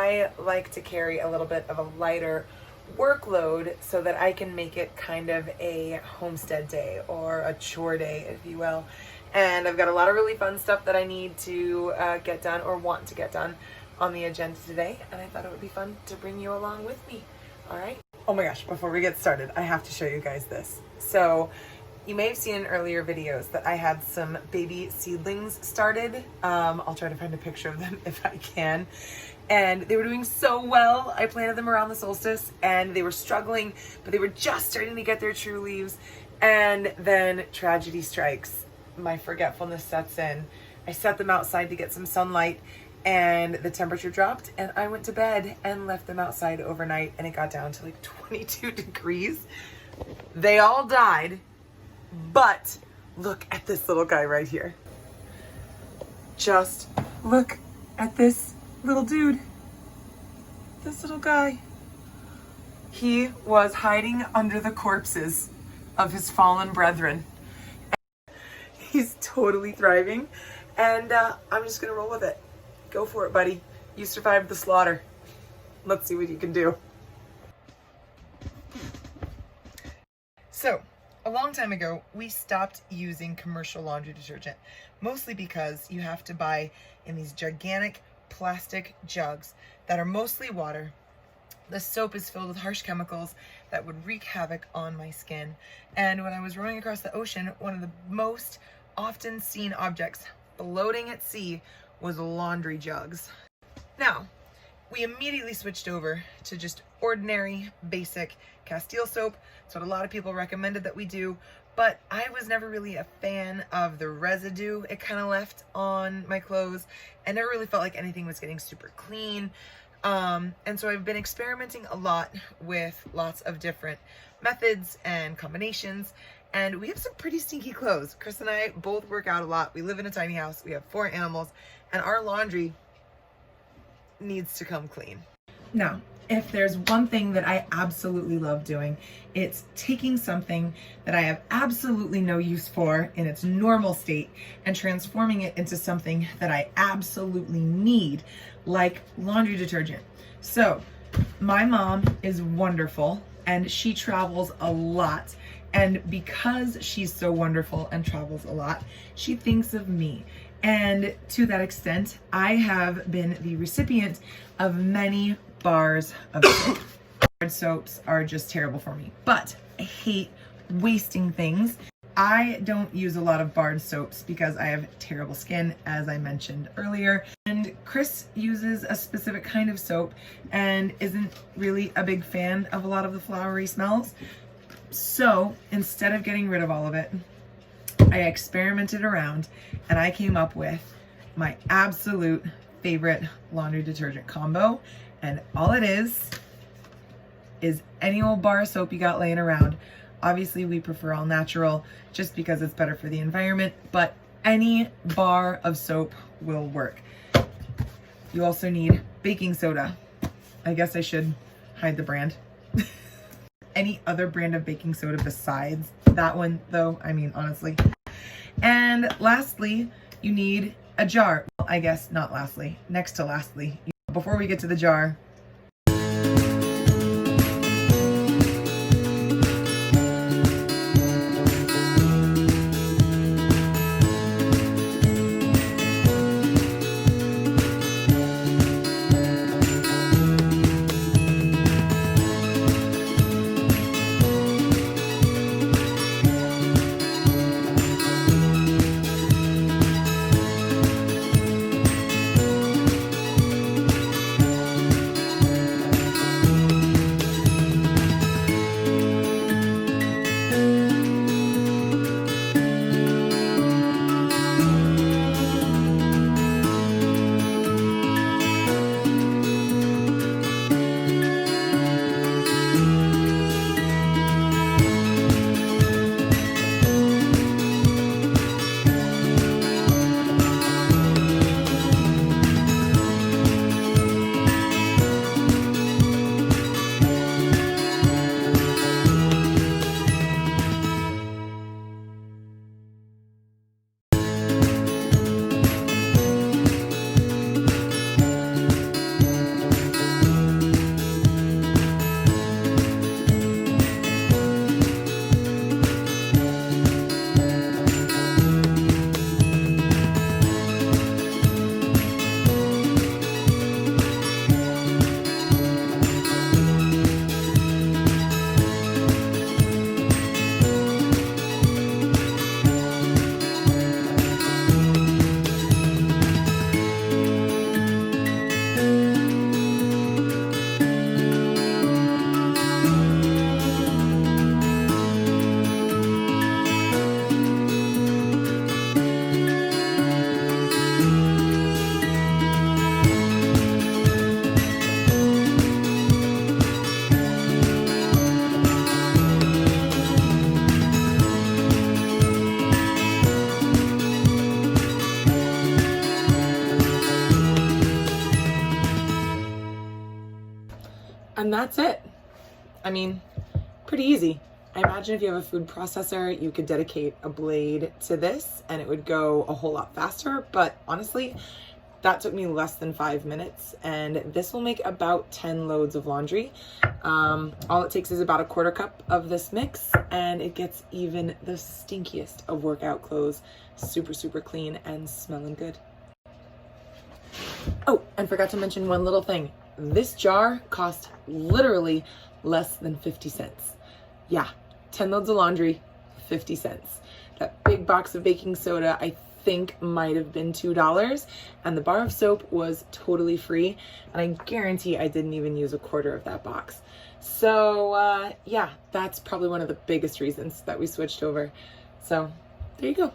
I like to carry a little bit of a lighter workload so that I can make it kind of a homestead day or a chore day, if you will. And I've got a lot of really fun stuff that I need to get done or want to get done on the agenda today, and I thought it would be fun to bring you along with me. All right. Oh my gosh, before we get started, I have to show you guys this. So you may have seen in earlier videos that I had some baby seedlings started. I'll try to find a picture of them if I can. And they were doing so well. I planted them around the solstice and they were struggling, but they were just starting to get their true leaves. And then tragedy strikes. My forgetfulness sets in. I set them outside to get some sunlight and the temperature dropped and I went to bed and left them outside overnight and it got down to like 22 degrees. They all died, but look at this little guy right here. Just look at this little dude. This little guy. He was hiding under the corpses of his fallen brethren. He's totally thriving and I'm just gonna roll with it. Go for it, buddy. You survived the slaughter. Let's see what you can do. So, a long time ago, we stopped using commercial laundry detergent, mostly because you have to buy in these gigantic plastic jugs that are mostly water. The soap is filled with harsh chemicals that would wreak havoc on my skin. And when I was rowing across the ocean, one of the most often seen objects floating at sea was laundry jugs. Now, we immediately switched over to just ordinary, basic Castile soap. That's what a lot of people recommended that we do, but I was never really a fan of the residue it kind of left on my clothes. I never really felt like anything was getting super clean. And so I've been experimenting a lot with lots of different methods and combinations. And we have some pretty stinky clothes. Chris and I both work out a lot. We live in a tiny house. We have 4 animals and our laundry needs to come clean. Now, if there's one thing that I absolutely love doing, it's taking something that I have absolutely no use for in its normal state and transforming it into something that I absolutely need, like laundry detergent. So my mom is wonderful and she travels a lot. And because she's so wonderful and travels a lot, she thinks of me. And to that extent, I have been the recipient of many bars of soap. Hard soaps are just terrible for me, but I hate wasting things. I don't use a lot of barred soaps because I have terrible skin, as I mentioned earlier. And Chris uses a specific kind of soap and isn't really a big fan of a lot of the flowery smells. So instead of getting rid of all of it, I experimented around and I came up with my absolute favorite laundry detergent combo. And all it is any old bar of soap you got laying around. Obviously we prefer all natural just because it's better for the environment, but any bar of soap will work. You also need baking soda. I guess I should hide the brand. Any other brand of baking soda besides that one though, I mean, honestly. And lastly, you need a jar. Well, I guess not lastly, next to lastly. Before we get to the jar, that's it. I mean, pretty easy. I imagine if you have a food processor, you could dedicate a blade to this and it would go a whole lot faster. But honestly, that took me less than 5 minutes, and this will make about 10 loads of laundry. All it takes is about a quarter cup of this mix, and it gets even the stinkiest of workout clothes super, super clean and smelling good. Oh, and forgot to mention one little thing. This jar cost literally less than 50 cents. Yeah, 10 loads of laundry, 50 cents. That big box of baking soda, I think might have been $2, and the bar of soap was totally free, and I guarantee I didn't even use a quarter of that box. So yeah, that's probably one of the biggest reasons that we switched over. So there you go.